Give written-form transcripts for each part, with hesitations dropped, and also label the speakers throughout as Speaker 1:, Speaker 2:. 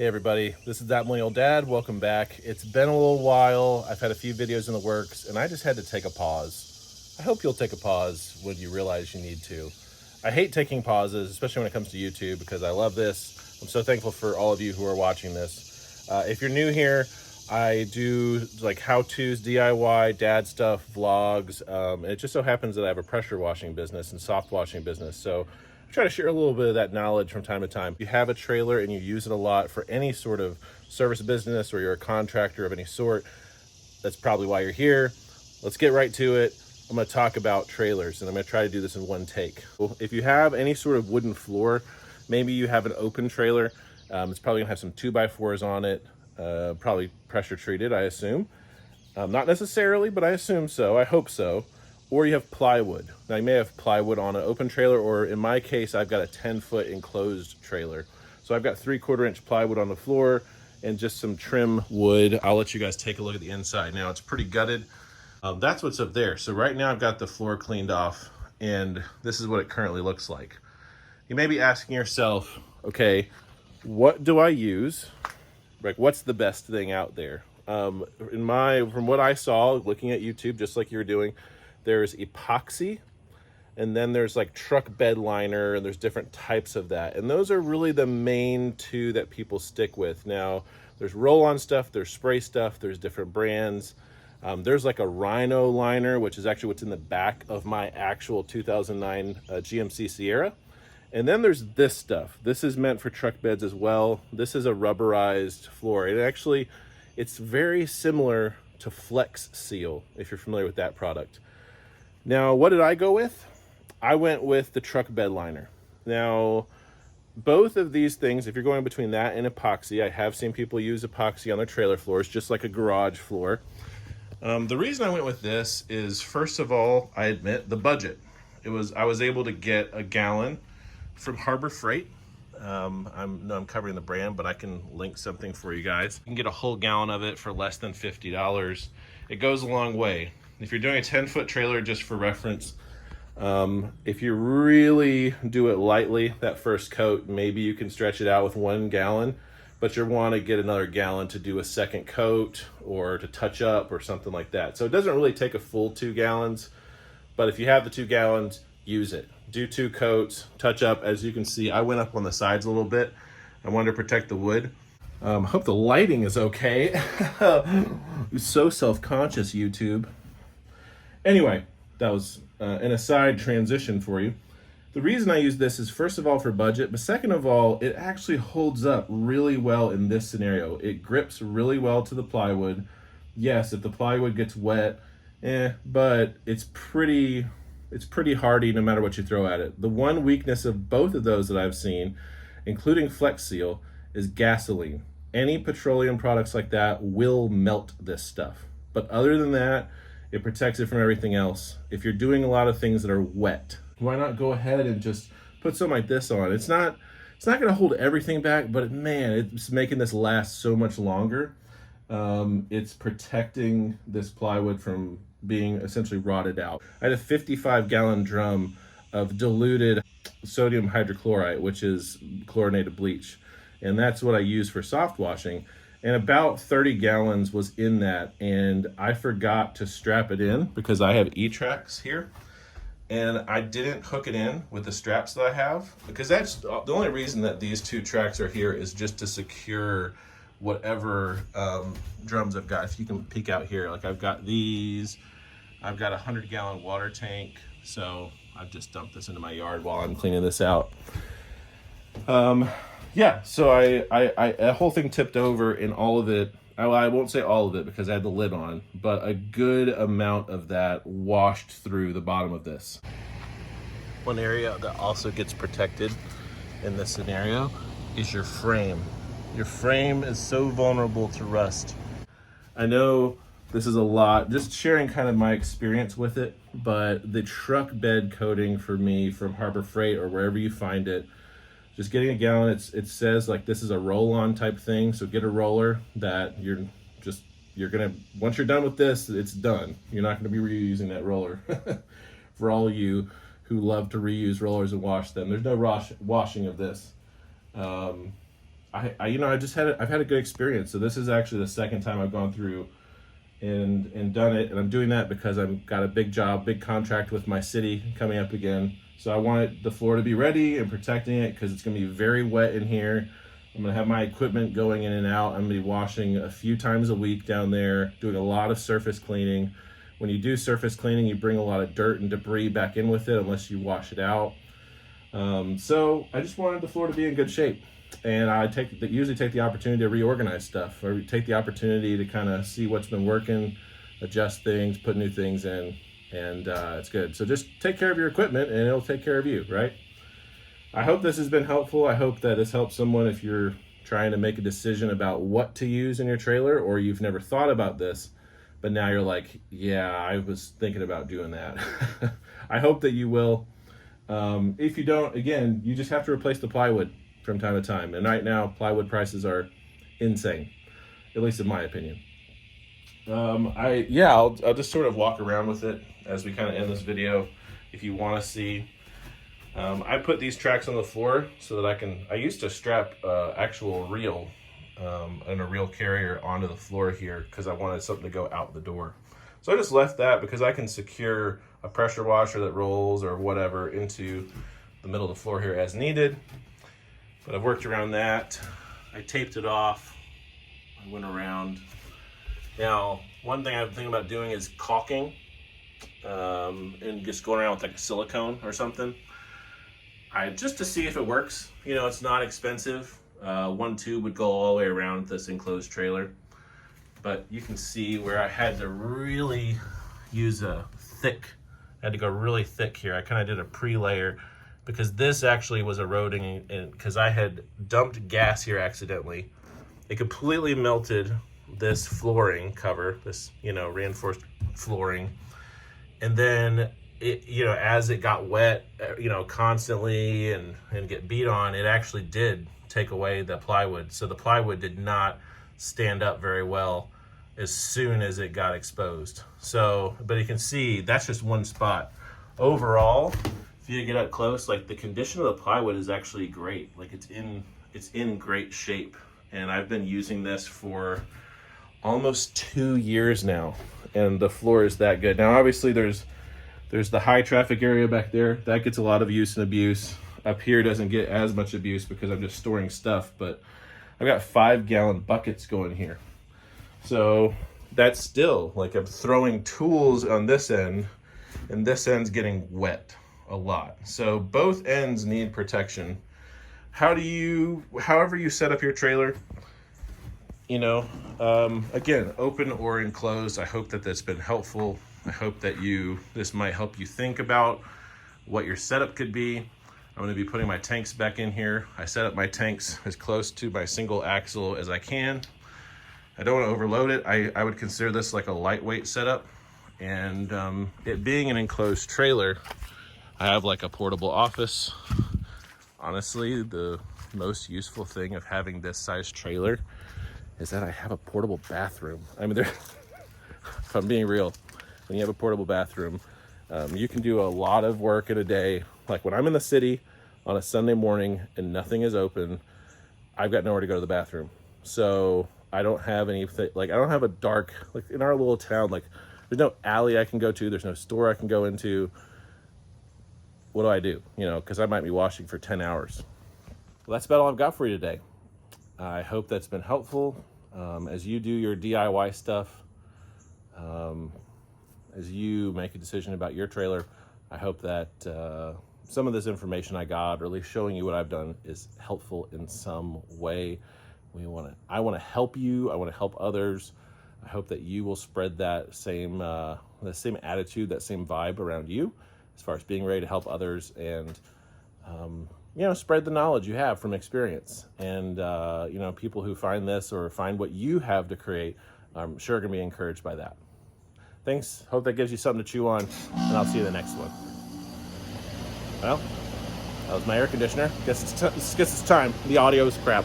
Speaker 1: Hey everybody, this is That Millennial Dad. Welcome back. It's been a little while. I've had a few videos in the works and I just had to take a pause. I hope you'll take a pause when you realize you need to. I hate taking pauses, especially when it comes to YouTube, because I love this. I'm so thankful for all of you who are watching this. If you're new here, I do like how-tos, DIY, dad stuff, vlogs. And it just so happens that I have a pressure washing business and soft washing business. So I try to share a little bit of that knowledge from time to time. If you have a trailer and you use it a lot for any sort of service business, or you're a contractor of any sort, that's probably why you're here. Let's get right to it. I'm going to talk about trailers, and I'm going to try to do this in one take. If you have any sort of wooden floor, maybe you have an open trailer, it's probably going to have some 2x4s on it, probably pressure treated, I assume. Not necessarily, but I assume so. I hope so. Or you have plywood. Now you may have plywood on an open trailer, or in my case, I've got a 10-foot enclosed trailer. So I've got 3/4 inch plywood on the floor and just some trim wood. I'll let you guys take a look at the inside. Now it's pretty gutted. That's what's up there. So right now I've got the floor cleaned off, and this is what it currently looks like. You may be asking yourself, okay, what do I use? Like, what's the best thing out there? From what I saw looking at YouTube, just like you were doing, there's epoxy, and then there's like truck bed liner, and there's different types of that. And those are really the main two that people stick with. Now, there's roll-on stuff, there's spray stuff, there's different brands. There's like a Rhino liner, which is actually what's in the back of my actual 2009 GMC Sierra. And then there's this stuff. This is meant for truck beds as well. This is a rubberized floor. It's very similar to Flex Seal, if you're familiar with that product. Now, what did I go with? I went with the truck bed liner. Now, both of these things, if you're going between that and epoxy, I have seen people use epoxy on their trailer floors, just like a garage floor. The reason I went with this is, first of all, I admit the budget. I was able to get a gallon from Harbor Freight. I'm covering the brand, but I can link something for you guys. You can get a whole gallon of it for less than $50. It goes a long way. If you're doing a 10-foot trailer, just for reference, if you really do it lightly, that first coat, maybe you can stretch it out with 1 gallon, but you want to get another gallon to do a second coat or to touch up or something like that. So it doesn't really take a full 2 gallons, but if you have the 2 gallons, use it. Do 2 coats, touch up. As you can see, I went up on the sides a little bit. I wanted to protect the wood. Hope the lighting is okay. So self-conscious, YouTube. Anyway, that was an aside transition for you. The reason I use this is, first of all, for budget, but second of all, it actually holds up really well in this scenario. It grips really well to the plywood. Yes, if the plywood gets wet, but it's pretty hardy no matter what you throw at it. The one weakness of both of those that I've seen, including Flex Seal, is gasoline. Any petroleum products like that will melt this stuff. But other than that, it protects it from everything else. If you're doing a lot of things that are wet, why not go ahead and just put something like this on? It's not gonna hold everything back, but man, it's making this last so much longer. It's protecting this plywood from being essentially rotted out. I had a 55-gallon drum of diluted sodium hydrochloride, which is chlorinated bleach. And that's what I use for soft washing. And about 30 gallons was in that, and I forgot to strap it in because I have E-tracks here, and I didn't hook it in with the straps that I have, because that's the only reason that these 2 tracks are here, is just to secure whatever drums I've got. If you can peek out here, like I've got these, I've got a 100-gallon water tank, so I've just dumped this into my yard while I'm cleaning this out. Yeah, so a whole thing tipped over, and all of it, I won't say all of it because I had the lid on, but a good amount of that washed through the bottom of this. One area that also gets protected in this scenario is your frame. Your frame is so vulnerable to rust. I know this is a lot, just sharing kind of my experience with it, but the truck bed coating for me from Harbor Freight or wherever you find it, just getting a gallon, it says like this is a roll-on type thing, so get a roller that once you're done with this, it's done. You're not gonna be reusing that roller. For all of you who love to reuse rollers and wash them, there's no washing of this. I've had a good experience. So this is actually the second time I've gone through and done it, and I'm doing that because I've got a big job, big contract with my city coming up again. So I wanted the floor to be ready and protecting it because it's going to be very wet in here. I'm going to have my equipment going in and out. I'm going to be washing a few times a week down there, doing a lot of surface cleaning. When you do surface cleaning, you bring a lot of dirt and debris back in with it unless you wash it out. So I just wanted the floor to be in good shape. And I usually take the opportunity to reorganize stuff, or take the opportunity to kind of see what's been working, adjust things, put new things in, and it's good. So just take care of your equipment and it'll take care of you, right? I hope this has been helpful. I hope that this helps someone if you're trying to make a decision about what to use in your trailer, or you've never thought about this, but now you're like, yeah, I was thinking about doing that. I hope that you will. If you don't, again, you just have to replace the plywood from time to time. And right now, plywood prices are insane, at least in my opinion. I'll just sort of walk around with it as we kind of end this video. If you want to see, I put these tracks on the floor so that I used to strap actual reel and a reel carrier onto the floor here because I wanted something to go out the door. So I just left that because I can secure a pressure washer that rolls or whatever into the middle of the floor here as needed. But I've worked around that. I taped it off. I went around. Now, one thing I'm thinking about doing is caulking and just going around with like a silicone or something. Just to see if it works. You know, it's not expensive. One tube would go all the way around this enclosed trailer. But you can see where I had to really use I had to go really thick here. I kind of did a pre-layer because this actually was eroding, and because I had dumped gas here accidentally. It completely melted this flooring cover, this, reinforced flooring. And then it, as it got wet, constantly and get beat on, it actually did take away the plywood. So the plywood did not stand up very well as soon as it got exposed. So, but you can see that's just one spot. Overall, if you get up close, like the condition of the plywood is actually great. Like it's in great shape. And I've been using this for almost 2 years now, and the floor is that good. Now, obviously there's the high traffic area back there. That gets a lot of use and abuse. Up here doesn't get as much abuse because I'm just storing stuff, but I've got 5-gallon buckets going here. So that's still, like, I'm throwing tools on this end, and this end's getting wet a lot. So both ends need protection. However you set up your trailer, again, open or enclosed. I hope that that's been helpful. I hope that this might help you think about what your setup could be. I'm going to be putting my tanks back in here. I set up my tanks as close to my single axle as I can. I don't want to overload it. I would consider this like a lightweight setup. And it being an enclosed trailer, I have like a portable office. Honestly, the most useful thing of having this size trailer is that I have a portable bathroom. I mean, if I'm being real, when you have a portable bathroom, you can do a lot of work in a day. Like when I'm in the city on a Sunday morning and nothing is open, I've got nowhere to go to the bathroom. So I don't have anything, like I don't have a dark, like in our little town, like there's no alley I can go to. There's no store I can go into. What do? Because I might be washing for 10 hours. Well, that's about all I've got for you today. I hope that's been helpful. As you do your DIY stuff, as you make a decision about your trailer, I hope that some of this information I got, or at least showing you what I've done, is helpful in some way. I want to help you. I want to help others. I hope that you will spread that same attitude, that same vibe around you, as far as being ready to help others and, spread the knowledge you have from experience. And, people who find this or find what you have to create, I'm sure are going to be encouraged by that. Thanks. Hope that gives you something to chew on, and I'll see you in the next one. Well, that was my air conditioner. Guess it's time. The audio is crap.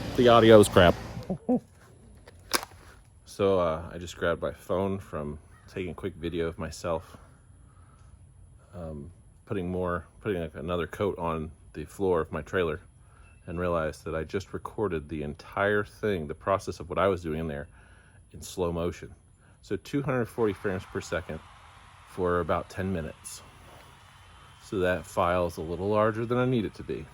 Speaker 1: So I just grabbed my phone from taking a quick video of myself putting like another coat on the floor of my trailer, and realized that I just recorded the entire thing, the process of what I was doing in there, in slow motion. So 240 frames per second for about 10 minutes. So that file is a little larger than I need it to be.